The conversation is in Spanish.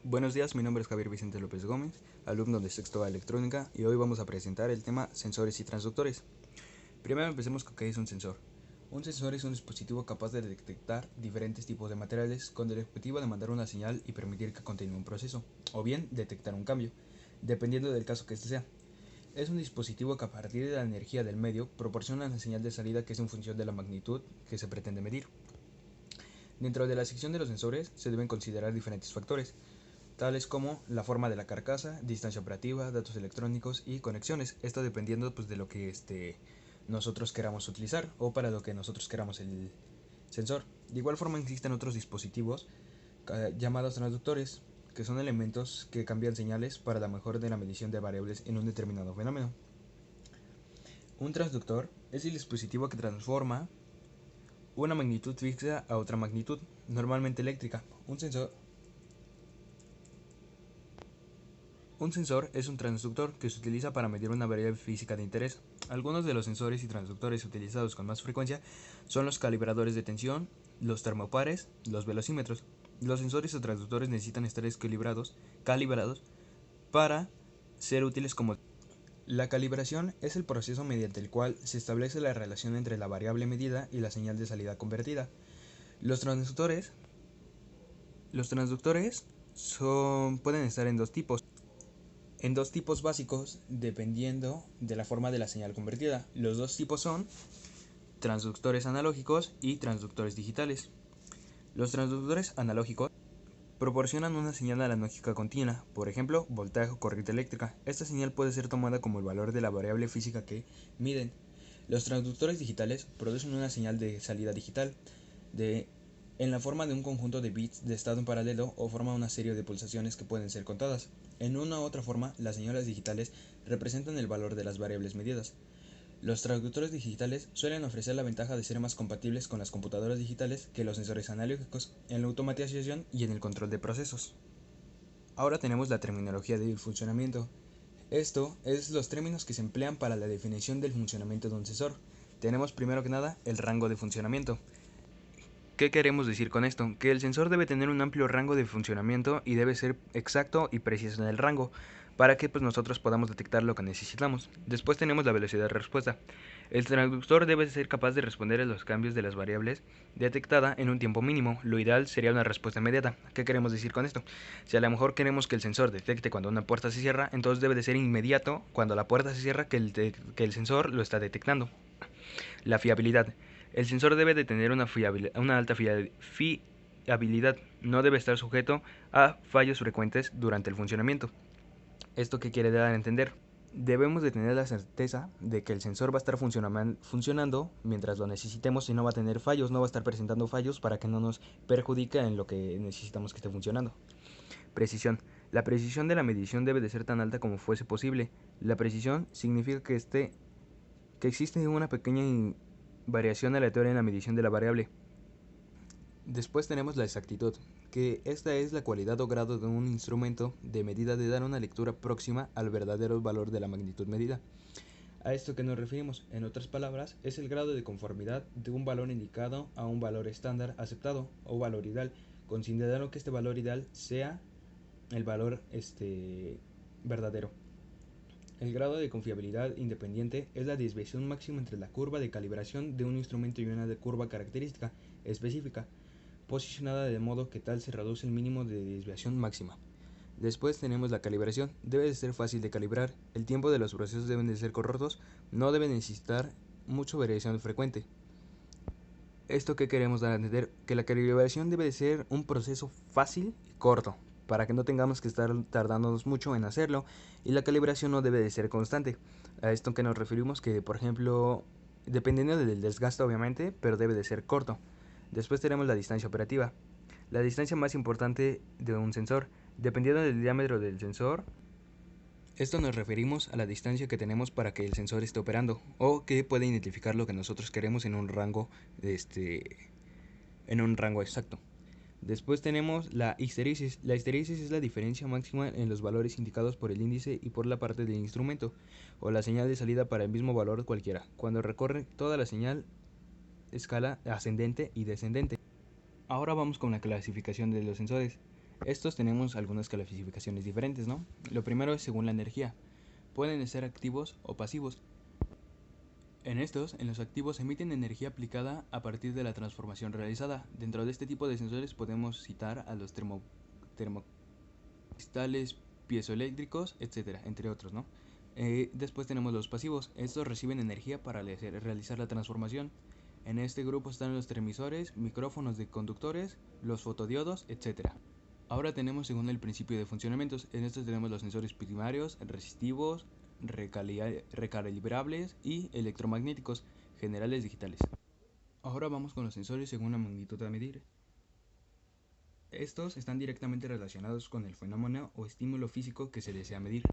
Buenos días, mi nombre es Javier Vicente López Gómez, alumno de sexto A Electrónica, y hoy vamos a presentar el tema sensores y transductores. Primero empecemos con qué es un sensor. Un sensor es un dispositivo capaz de detectar diferentes tipos de materiales con el objetivo de mandar una señal y permitir que continúe un proceso, o bien detectar un cambio, dependiendo del caso que este sea. Es un dispositivo que a partir de la energía del medio proporciona una señal de salida que es en función de la magnitud que se pretende medir. Dentro de la sección de los sensores se deben considerar diferentes factores, tales como la forma de la carcasa, distancia operativa, datos electrónicos y conexiones. Esto dependiendo de lo que nosotros queramos utilizar o para lo que nosotros queramos el sensor. De igual forma existen otros dispositivos llamados transductores, que son elementos que cambian señales para la mejora de la medición de variables en un determinado fenómeno. Un transductor es el dispositivo que transforma una magnitud fija a otra magnitud, normalmente eléctrica. Un sensor es un transductor que se utiliza para medir una variable física de interés. Algunos de los sensores y transductores utilizados con más frecuencia son los calibradores de tensión, los termopares, los velocímetros. Los sensores o transductores necesitan estar calibrados para ser útiles como... La calibración es el proceso mediante el cual se establece la relación entre la variable medida y la señal de salida convertida. Los transductores, pueden estar en dos tipos básicos dependiendo de la forma de la señal convertida. Los dos tipos son transductores analógicos y transductores digitales. Los transductores analógicos proporcionan una señal analógica continua, por ejemplo, voltaje o corriente eléctrica. Esta señal puede ser tomada como el valor de la variable física que miden. Los transductores digitales producen una señal de salida digital en la forma de un conjunto de bits de estado en paralelo o forma una serie de pulsaciones que pueden ser contadas. En una u otra forma, las señales digitales representan el valor de las variables medidas. Los traductores digitales suelen ofrecer la ventaja de ser más compatibles con las computadoras digitales que los sensores analógicos en la automatización y en el control de procesos. Ahora tenemos la terminología del funcionamiento. Esto es los términos que se emplean para la definición del funcionamiento de un sensor. Tenemos primero que nada el rango de funcionamiento. ¿Qué queremos decir con esto? Que el sensor debe tener un amplio rango de funcionamiento y debe ser exacto y preciso en el rango para que nosotros podamos detectar lo que necesitamos. Después tenemos la velocidad de respuesta. El transductor debe ser capaz de responder a los cambios de las variables detectada en un tiempo mínimo. Lo ideal sería una respuesta inmediata. ¿Qué queremos decir con esto? Si a lo mejor queremos que el sensor detecte cuando una puerta se cierra, entonces debe de ser inmediato cuando la puerta se cierra que el sensor lo está detectando. La fiabilidad. El sensor debe de tener una alta fiabilidad, no debe estar sujeto a fallos frecuentes durante el funcionamiento. ¿Esto qué quiere dar a entender? Debemos de tener la certeza de que el sensor va a estar funcionando mientras lo necesitemos y no va a tener fallos, no va a estar presentando fallos para que no nos perjudique en lo que necesitamos que esté funcionando. Precisión. La precisión de la medición debe de ser tan alta como fuese posible. La precisión significa que existe una pequeña variación aleatoria en la medición de la variable. Después tenemos la exactitud, que esta es la cualidad o grado de un instrumento de medida de dar una lectura próxima al verdadero valor de la magnitud medida. ¿A esto que nos referimos? En otras palabras, es el grado de conformidad de un valor indicado a un valor estándar aceptado o valor ideal, considerando que este valor ideal sea el valor verdadero. El grado de confiabilidad independiente es la desviación máxima entre la curva de calibración de un instrumento y una curva característica específica, posicionada de modo que tal se reduce el mínimo de desviación máxima. Después tenemos la calibración. Debe de ser fácil de calibrar, el tiempo de los procesos deben de ser cortos, no debe necesitar mucha variación frecuente. ¿Esto qué queremos dar a entender? Que la calibración debe de ser un proceso fácil y corto, para que no tengamos que estar tardándonos mucho en hacerlo, y la calibración no debe de ser constante. A esto que nos referimos que, por ejemplo, dependiendo del desgaste obviamente, pero debe de ser corto. Después tenemos la distancia operativa. La distancia más importante de un sensor, dependiendo del diámetro del sensor. Esto nos referimos a la distancia que tenemos para que el sensor esté operando o que pueda identificar lo que nosotros queremos en un rango exacto. Después tenemos la histeresis. La histeresis es la diferencia máxima en los valores indicados por el índice y por la parte del instrumento, o la señal de salida para el mismo valor cualquiera, cuando recorre toda la señal escala ascendente y descendente. Ahora vamos con la clasificación de los sensores. Estos tenemos algunas clasificaciones diferentes, ¿no? Lo primero es según la energía. Pueden ser activos o pasivos. En los activos emiten energía aplicada a partir de la transformación realizada. Dentro de este tipo de sensores podemos citar a los termocristales piezoeléctricos, etcétera, entre otros, ¿no? Después tenemos los pasivos. Estos reciben energía para realizar la transformación. En este grupo están los transmisores, micrófonos de conductores, los fotodiodos, etcétera. Ahora tenemos según el principio de funcionamientos. En estos tenemos los sensores primarios, resistivos, recalibrables y electromagnéticos, generales digitales. Ahora vamos con los sensores según la magnitud a medir. Estos están directamente relacionados con el fenómeno o estímulo físico que se desea medir.